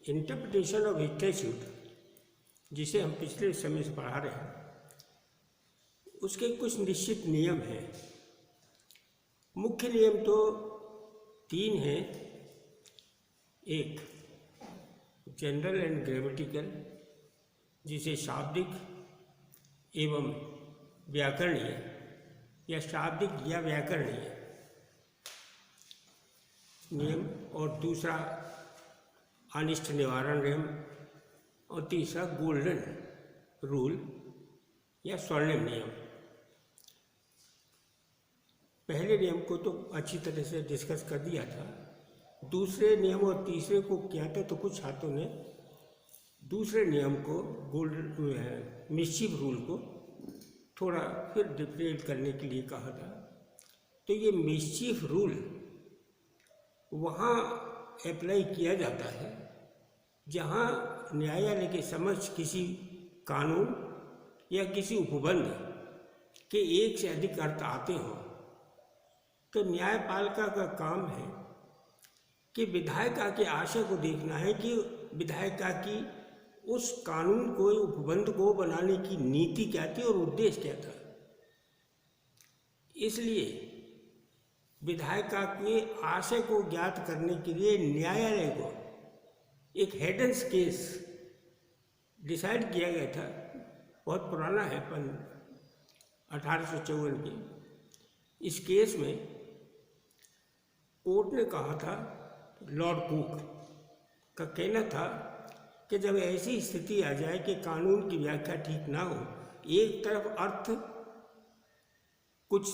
Interpretation of statute, जिसे हम पिछले समय से पढ़ा रहे हैं, उसके कुछ निश्चित नियम हैं। मुख्य नियम तो 3 हैं। एक जनरल एंड ग्रामेटिकल, जिसे शाब्दिक एवं व्याकरणीय या शाब्दिक या व्याकरणीय नियम, और दूसरा अनिष्ट निवारण नियम, और तीसरा गोल्डन रूल या स्वर्णिम नियम। पहले नियम को तो अच्छी तरह से डिस्कस कर दिया था। दूसरे नियम और तीसरे को किया था, तो कुछ छात्रों ने दूसरे नियम को गोल्डन मिस्चीफ रूल को थोड़ा फिर डिफरेंट करने के लिए कहा था। तो ये मिस्चीफ रूल वहाँ अप्लाई किया जाता है जहाँ न्यायालय के समक्ष किसी कानून या किसी उपबंध के एक से अधिक अर्थ आते हों। तो न्यायपालिका का काम है कि विधायिका के आशय को देखना है कि विधायिका की उस कानून को, उपबंध को बनाने की नीति क्या थी और उद्देश्य क्या था। इसलिए विधायिका के आशय को ज्ञात करने के लिए न्यायालय को एक हेडेंस केस डिसाइड किया गया था। बहुत पुराना है, 1854 के। इस केस में कोर्ट ने कहा था, लॉर्ड कुक का कहना था कि जब ऐसी स्थिति आ जाए कि कानून की व्याख्या ठीक ना हो, एक तरफ अर्थ कुछ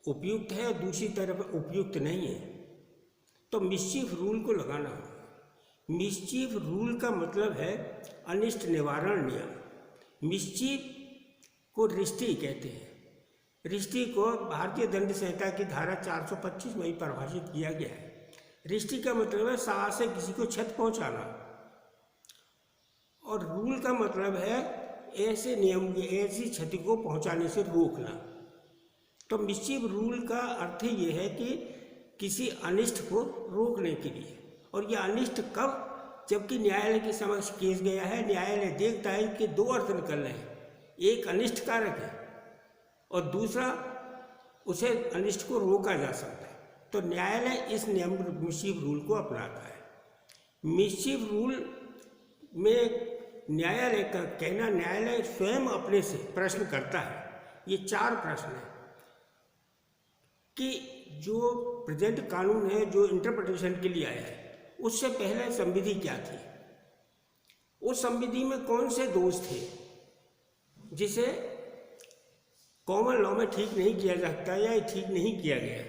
उपयुक्त है और दूसरी तरफ उपयुक्त नहीं है, तो मिस्चीफ रूल को लगाना हो। मिस्चीफ रूल का मतलब है अनिष्ट निवारण नियम। मिस्चीफ को रिष्टि कहते हैं। रिष्टि को भारतीय दंड संहिता की धारा 425 में ही परिभाषित किया गया है। रिष्टि का मतलब है साहस से किसी को क्षति पहुंचाना, और रूल का मतलब है ऐसे नियम की ऐसी क्षति को पहुंचाने से रोकना। तो मिस्चीफ रूल का अर्थ ये है कि किसी अनिष्ट को रोकने के लिए। और यह अनिष्ट कब? जबकि न्यायालय के समक्ष केस गया है, न्यायालय देखता है कि 2 अर्थ निकल रहे हैं, एक अनिष्ट कारक है और दूसरा उसे अनिष्ट को रोका जा सकता है। तो न्यायालय इस नियम मिस्चीफ रूल को अपनाता है। मिस्चीफ रूल में न्यायालय का कहना, न्यायालय स्वयं अपने से प्रश्न करता है। ये 4 प्रश्न हैं कि जो प्रेजेंट कानून है, जो इंटरप्रिटेशन के लिए आया है, उससे पहले संविधि क्या थी, उस संविधि में कौन से दोष थे जिसे कॉमन लॉ में ठीक नहीं किया जा सकता या ठीक नहीं किया गया।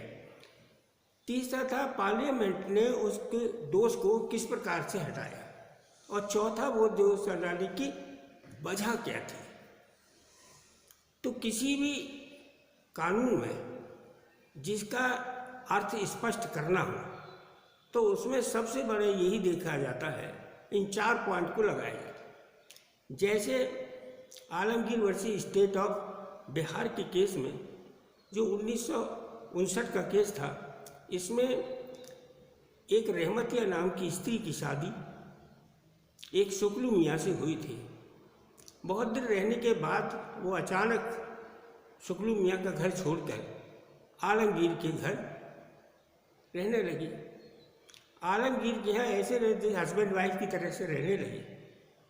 तीसरा था पार्लियामेंट ने उसके दोष को किस प्रकार से हटाया, और चौथा वो दोष हटाने की वजह क्या थी। तो किसी भी कानून में जिसका अर्थ स्पष्ट करना हो, तो उसमें सबसे बड़े यही देखा जाता है, इन 4 पॉइंट को लगाया जाता है। जैसे Alamgir versus state of Bihar के केस में, जो 1959 का केस था, इसमें एक रहमतिया नाम की स्त्री की शादी एक शुक्लू मियाँ से हुई थी। बहुत दिन रहने के बाद वो अचानक शुक्लू मियाँ का घर छोड़कर आलमगीर के घर रहने लगी। आलमगीर के यहाँ ऐसे रहते, हस्बैंड वाइफ की तरह से रहने लगे।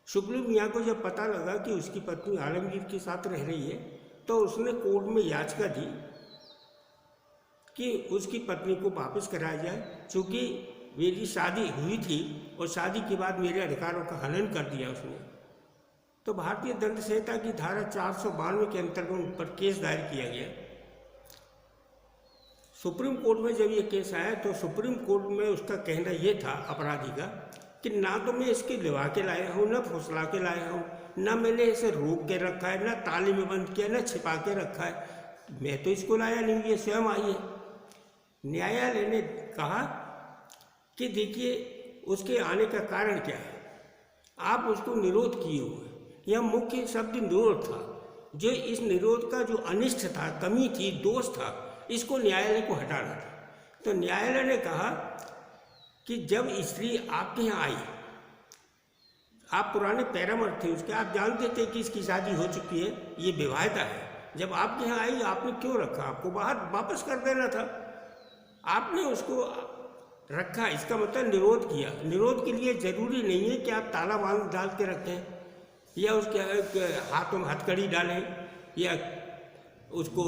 शुक्लू मियाँ को जब पता लगा कि उसकी पत्नी आलमगीर के साथ रह रही है, तो उसने कोर्ट में याचिका दी कि उसकी पत्नी को वापस कराया जाए, क्योंकि मेरी शादी हुई थी और शादी के बाद मेरे अधिकारों का हनन कर दिया उसने। तो भारतीय दंड संहिता की धारा 492 के अंतर्गत उन पर केस दायर किया गया। सुप्रीम कोर्ट में जब ये केस आया, तो सुप्रीम कोर्ट में उसका कहना ये था, अपराधी का, कि ना तो मैं इसके लिवा के लाया हूँ, ना फुसला के लाया हूँ, ना मैंने इसे रोक के रखा है, ना ताले में बंद किया, ना छिपा के रखा है। मैं तो इसको लाया नहीं, ये स्वयं आई है। न्यायालय ने कहा कि देखिए उसके आने का कारण क्या है, आप उसको निरोध किए हुए। यह मुख्य शब्द निरोध था। जो इस निरोध का जो अनिष्ट था, कमी थी, दोष था, इसको न्यायालय को हटाना था। तो न्यायालय ने कहा कि जब स्त्री आपके यहाँ आई, आप पुराने पैरामर थे उसके, आप जानते थे कि इसकी शादी हो चुकी है, ये विवाहिता है, जब आपके यहाँ आई आपने क्यों रखा? आपको बाहर वापस कर देना था, आपने उसको रखा। इसका मतलब निरोध किया। निरोध के लिए ज़रूरी नहीं है कि आप ताला बांध डाल के रखें या उसके हाथों में हथकड़ी डालें या उसको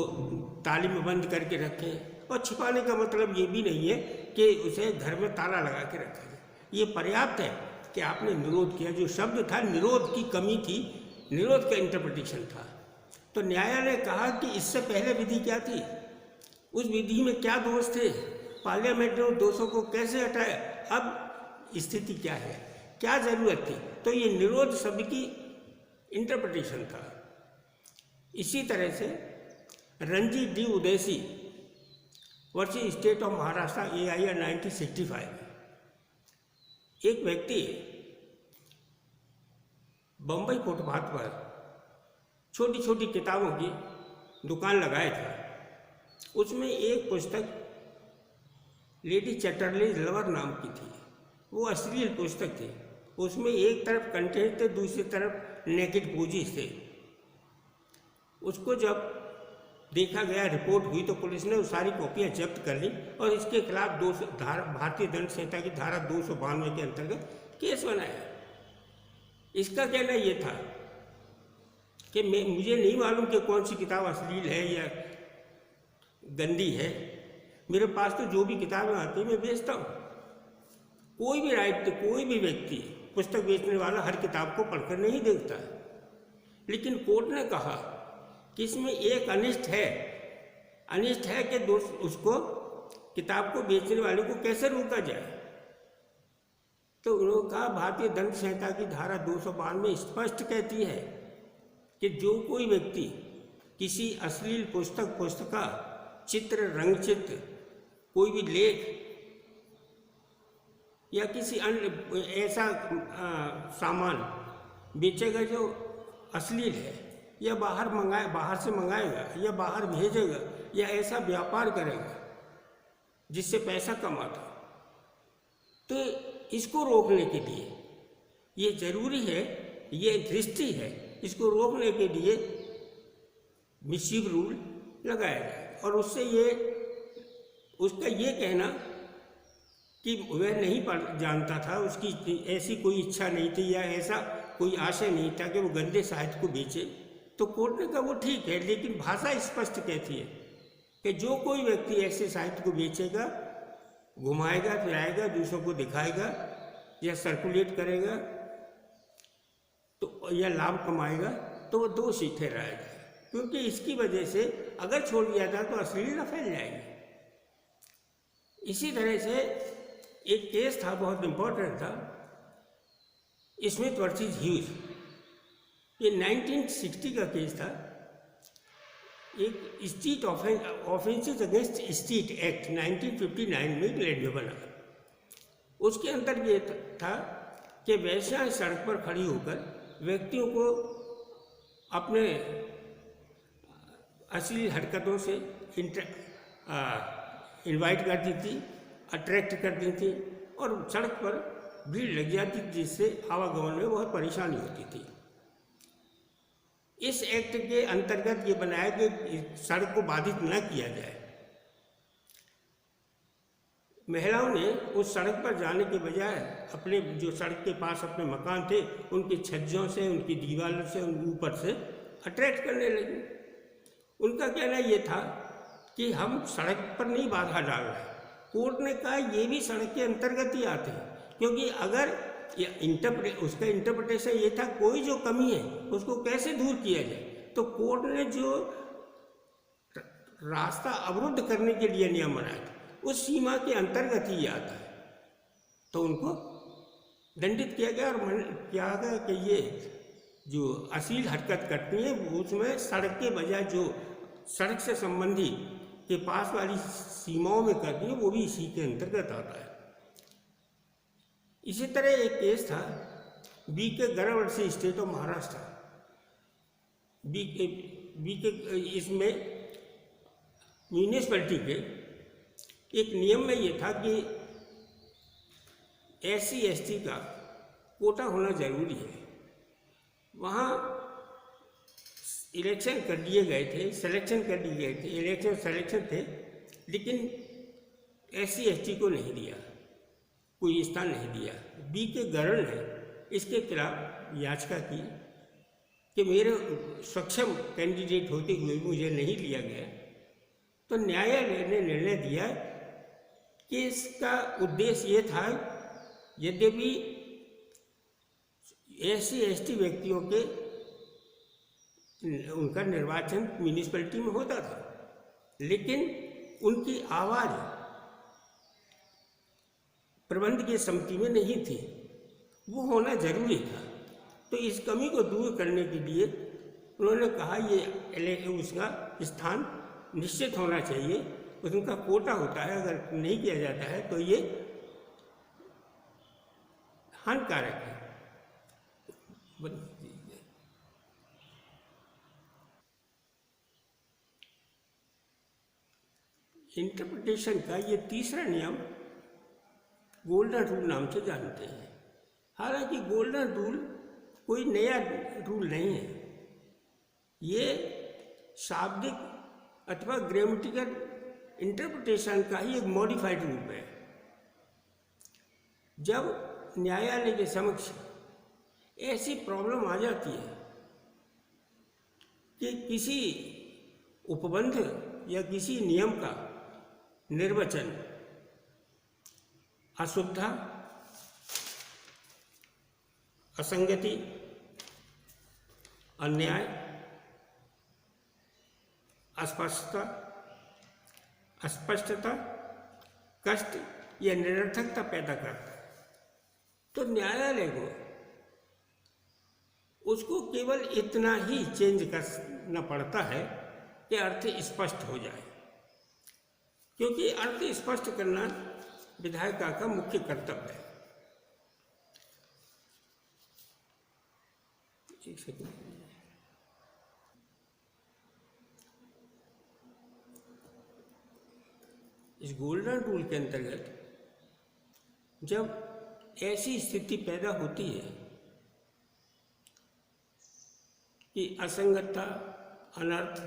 ताली में बंद करके रखें। और छिपाने का मतलब ये भी नहीं है कि उसे घर में ताला लगा के रखा जाए। ये पर्याप्त है कि आपने निरोध किया। जो शब्द था निरोध की कमी थी, निरोध का इंटरप्रिटेशन था। तो न्यायालय ने कहा कि इससे पहले विधि क्या थी, उस विधि में क्या दोष थे, पार्लियामेंट ने उन दोषों को कैसे हटाया, अब स्थिति क्या है, क्या ज़रूरत थी। तो ये निरोध शब्द की इंटरप्रिटेशन था। इसी तरह से Ranji D Udeshi versus state of Maharashtra AIR 1965, एक व्यक्ति बम्बई फुटपाथ पर छोटी छोटी किताबों की दुकान लगाया था। उसमें एक पुस्तक लेडी चैटरली लवर नाम की थी। वो अश्लील पुस्तक थी। उसमें एक तरफ कंटेंट थे, दूसरी तरफ नेकेड पोजेस थे। उसको जब देखा गया, रिपोर्ट हुई, तो पुलिस ने वो सारी कॉपियाँ जब्त कर ली और इसके खिलाफ भारतीय दंड संहिता की धारा 292 के अंतर्गत केस बनाया। इसका कहना ये था कि मुझे नहीं मालूम कि कौन सी किताब अश्लील है या गंदी है, मेरे पास तो जो भी किताबें आती हैं मैं बेचता हूँ। कोई भी कोई भी व्यक्ति, पुस्तक बेचने वाला हर किताब को पढ़कर नहीं देखता है। लेकिन कोर्ट ने कहा कि इसमें एक अनिष्ट है कि उसको किताब को बेचने वाले को कैसे रोका जाए। तो उन्होंने कहा भारतीय दंड संहिता की धारा 292 स्पष्ट कहती है कि जो कोई व्यक्ति किसी अश्लील पुस्तिका, चित्र, रंगचित्र, कोई भी लेख या किसी अन्य ऐसा सामान बेचेगा जो अश्लील है, या बाहर से मंगाएगा या बाहर भेजेगा या ऐसा व्यापार करेगा जिससे पैसा कमाता, तो इसको रोकने के लिए ये जरूरी है, ये दृष्टि है, इसको रोकने के लिए मिसयूज रूल लगाया जाए। और उससे उसका ये कहना कि वह नहीं जानता था, उसकी ऐसी कोई इच्छा नहीं थी या ऐसा कोई आशय नहीं था कि वो गंदे साहित्य को बेचे, तो कोर्ट ने कहा वो ठीक है, लेकिन भाषा स्पष्ट कहती है कि जो कोई व्यक्ति ऐसे साहित्य को बेचेगा, घुमाएगा, फिराएगा, दूसरों को दिखाएगा या सर्कुलेट करेगा तो या लाभ कमाएगा, तो वो दोषी ठहराया जाए, क्योंकि इसकी वजह से अगर छोड़ दिया जाए तो अश्लीलता फैल जाएगी। इसी तरह से एक केस था, बहुत इम्पोर्टेंट था, स्मिथ वर्सेस ह्यूज। ये 1960 का केस था। एक state offences against state act 1959 में इंग्लैंड में बना। उसके अंतर्गत ये था कि वैश्याएं सड़क पर खड़ी होकर व्यक्तियों को अपने अश्लील हरकतों से इनवाइट करती थी, अट्रैक्ट करती थी और सड़क पर भीड़ लग जाती थी, जिससे आवागमन में बहुत परेशानी होती थी। इस एक्ट के अंतर्गत ये बनाया कि सड़क को बाधित न किया जाए। महिलाओं ने उस सड़क पर जाने के बजाय अपने जो सड़क के पास अपने मकान थे उनकी छज्जों से, उनकी दीवारों से, उन ऊपर से अट्रैक्ट करने लगी। उनका कहना ये था कि हम सड़क पर नहीं बाधा डाल रहे। कोर्ट ने कहा ये भी सड़क के अंतर्गत ही आते हैं, क्योंकि अगर उसका इंटरप्रिटेशन ये था कोई जो कमी है उसको कैसे दूर किया जाए। तो कोर्ट ने जो रास्ता अवरुद्ध करने के लिए नियम बनाया था उस सीमा के अंतर्गत ही आता है, तो उनको दंडित किया गया। और क्या गया कि ये जो अश्लील हरकत करती है उसमें सड़क के बजाय जो सड़क से संबंधी के पास वाली सीमाओं में करती है वो भी इसी के अंतर्गत आता है। इसी तरह एक केस था BK Garg versus state of Maharashtra. इसमें म्यूनिसिपैलिटी के एक नियम में ये था कि SC/ST का कोटा होना जरूरी है। वहाँ इलेक्शन कर लिए गए थे, सिलेक्शन कर लिए गए थे, इलेक्शन सिलेक्शन थे, लेकिन SC/ST को नहीं दिया, कोई स्थान नहीं दिया। BK गरण ने इसके खिलाफ याचिका की कि मेरे सक्षम कैंडिडेट होते हुए मुझे नहीं लिया गया। तो न्यायालय ने निर्णय दिया कि इसका उद्देश्य ये था, यद्यपि SC/ST व्यक्तियों के उनका निर्वाचन म्यूनिसिपैलिटी में होता था, लेकिन उनकी आवाज़ प्रबंधकीय समिति में नहीं थी, वो होना जरूरी था। तो इस कमी को दूर करने के लिए उन्होंने कहा ये उसका स्थान निश्चित होना चाहिए, उनका कोटा होता है, अगर नहीं किया जाता है तो ये हानिकारक है। इंटरप्रिटेशन का ये तीसरा नियम गोल्डन रूल नाम से जानते हैं। हालांकि गोल्डन रूल कोई नया रूल नहीं है, ये शाब्दिक अथवा ग्रामेटिकल इंटरप्रिटेशन का ही एक मॉडिफाइड रूप है। जब न्यायालय के समक्ष ऐसी प्रॉब्लम आ जाती है कि किसी उपबंध या किसी नियम का निर्वचन अशुद्धता, असंगति, अन्याय, अस्पष्टता, कष्ट या निरर्थकता पैदा करता है, तो न्यायालय को उसको केवल इतना ही चेंज करना पड़ता है कि अर्थ स्पष्ट हो जाए, क्योंकि अर्थ स्पष्ट करना विधायिका का मुख्य कर्तव्य है। एक सेकंड, इस गोल्डन रूल के अंतर्गत जब ऐसी स्थिति पैदा होती है कि असंगतता, अनर्थ,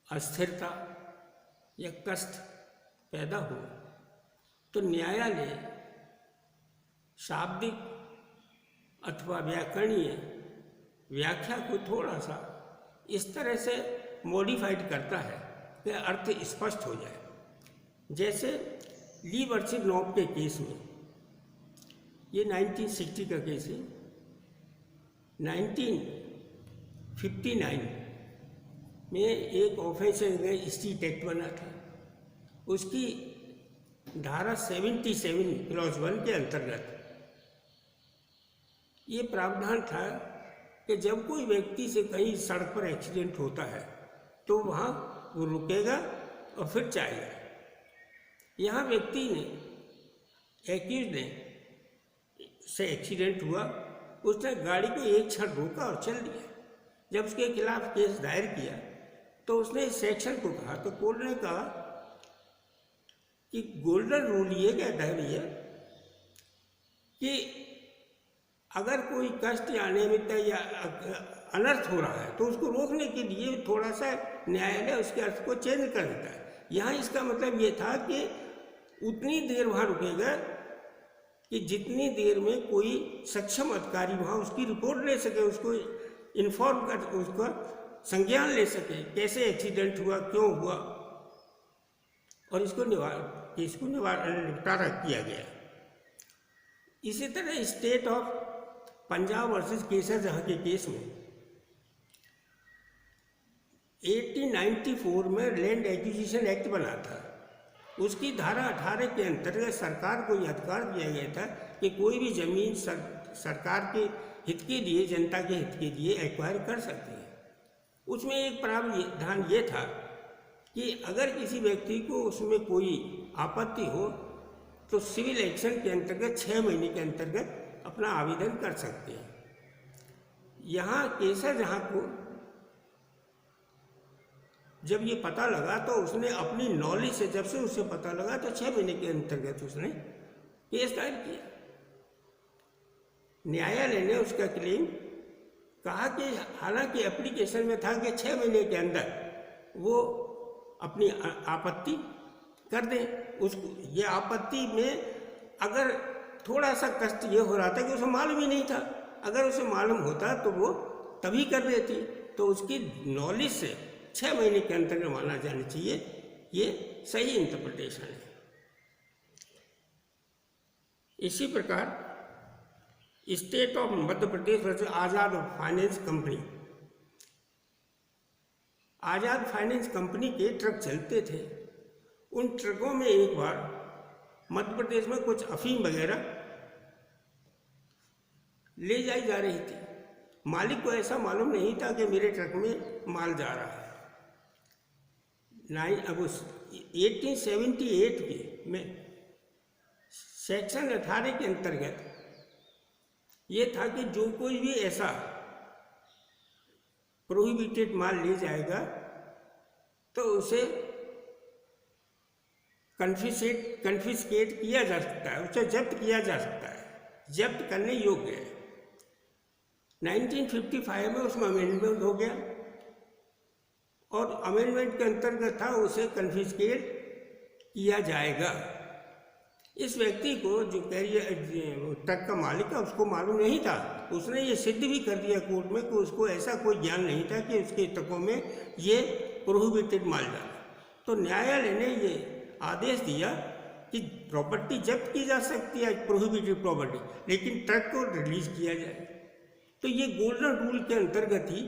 अस्थिरता या कष्ट पैदा हो, तो न्यायालय शाब्दिक अथवा व्याकरणीय व्याख्या को थोड़ा सा इस तरह से मॉडिफाइड करता है कि अर्थ स्पष्ट हो जाए। जैसे ली वर्सेस नॉब के केस में, ये 1960 का केस है, 1959 में एक ऑफेंस स्टेट एक्ट बना था, उसकी धारा 77 क्लॉज 1 के अंतर्गत ये प्रावधान था कि जब कोई व्यक्ति से कहीं सड़क पर एक्सीडेंट होता है तो वहाँ वो रुकेगा और फिर जाएगा। यहाँ व्यक्ति ने, एक्यूज ने से एक्सीडेंट हुआ, उसने गाड़ी को एक क्षण रोका और चल दिया। जब उसके खिलाफ केस दायर किया तो उसने इस सेक्शन को कहा, तो कोर्ट ने कहा कि गोल्डन रूल ये कहता है भैया कि अगर कोई कष्ट या अनियमितता या अनर्थ हो रहा है तो उसको रोकने के लिए थोड़ा सा न्यायालय उसके अर्थ को चेंज कर देता है। यहाँ इसका मतलब ये था कि उतनी देर वहाँ रुकेगा कि जितनी देर में कोई सक्षम अधिकारी वहाँ उसकी रिपोर्ट ले सके, उसको इन्फॉर्म कर, उसका संज्ञान ले सके, कैसे एक्सीडेंट हुआ, क्यों हुआ, और इसको निपटारा किया गया। इसी तरह स्टेट ऑफ पंजाब वर्सेस केसर जहाँ के केस में 1894 में लैंड एक्विजिशन एक्ट बना था, उसकी धारा 18 के अंतर्गत सरकार को यह अधिकार दिया गया था कि कोई भी जमीन सरकार के हित के लिए, जनता के हित के लिए एक्वायर कर सकती है। उसमें एक प्रावधान ये था कि अगर किसी व्यक्ति को उसमें कोई आपत्ति हो तो सिविल एक्शन के अंतर्गत 6 महीने के अंतर्गत अपना आवेदन कर सकते हैं। यहाँ केसर जहाँ को जब ये पता लगा तो उसने अपनी नॉलेज से, जब से उसे पता लगा तो 6 महीने के अंतर्गत उसने केस दायर किया। न्यायालय ने उसका क्लेम कहा कि हालांकि एप्लीकेशन में था कि 6 महीने के अंदर वो अपनी आपत्ति कर दें। उसको ये आपत्ति में अगर थोड़ा सा कष्ट ये हो रहा था कि उसे मालूम ही नहीं था, अगर उसे मालूम होता तो वो तभी कर देती, तो उसकी नॉलेज से 6 महीने के अंतर्गत माना जाना चाहिए। ये सही इंटरप्रिटेशन है। इसी प्रकार state of Madhya Pradesh versus Azad finance company, Azad finance company के ट्रक चलते थे। उन ट्रकों में एक बार मध्य प्रदेश में कुछ अफीम वगैरह ले जाई जा रही थी। मालिक को ऐसा मालूम नहीं था कि मेरे ट्रक में माल जा रहा है। 9 अगस्त 1878 में सेक्शन 18 के अंतर्गत ये था कि जो कोई भी ऐसा प्रोहिबिटेड माल ले जाएगा तो उसे कन्फिस्केट किया जा सकता है, उसे जब्त किया जा सकता है, जब्त करने योग्य है। 1955 में उसमें अमेंडमेंट हो गया और अमेंडमेंट के अंतर्गत था उसे कन्फिस्केट किया जाएगा। इस व्यक्ति को जो कैरियर ट्रक का मालिक है उसको मालूम नहीं था। उसने ये सिद्ध भी कर दिया कोर्ट में कि उसको ऐसा कोई ज्ञान नहीं था कि उसके ट्रकों में ये प्रोहिबिटेड माल डाला। तो न्यायालय ने ये आदेश दिया कि प्रॉपर्टी जब्त की जा सकती है, प्रोहिबिटेड प्रॉपर्टी, लेकिन ट्रक को रिलीज किया जाए। तो ये गोल्डन रूल के अंतर्गत ही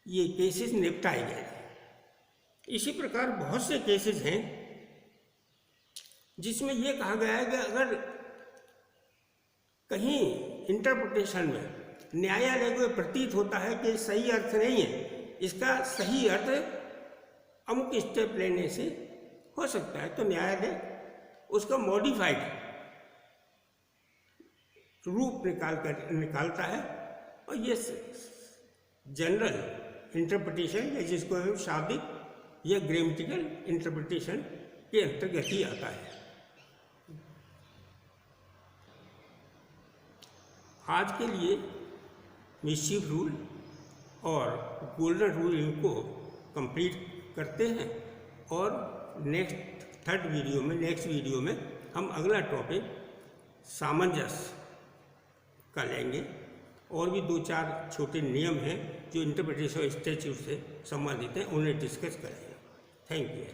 ये केसेस निपटाए गए। इसी प्रकार बहुत से केसेस हैं जिसमें यह कहा गया है कि अगर कहीं इंटरप्रिटेशन में न्यायालय को प्रतीत होता है कि सही अर्थ नहीं है, इसका सही अर्थ अमुक स्टेप लेने से हो सकता है, तो न्यायालय उसका मॉडिफाइड रूप निकालता है। और ये जनरल इंटरप्रिटेशन है जिसको हम शाब्दिक या ग्रामेटिकल इंटरप्रिटेशन के अंतर्गत ही आता है। आज के लिए मिस्चीफ रूल और गोल्डन रूल इनको कंप्लीट करते हैं और नेक्स्ट वीडियो में हम अगला टॉपिक सामंजस्य का लेंगे और भी 2-4 छोटे नियम हैं जो इंटरप्रिटेशन स्टैट्यूट से संबंधित हैं, उन्हें डिस्कस करेंगे। Thank you.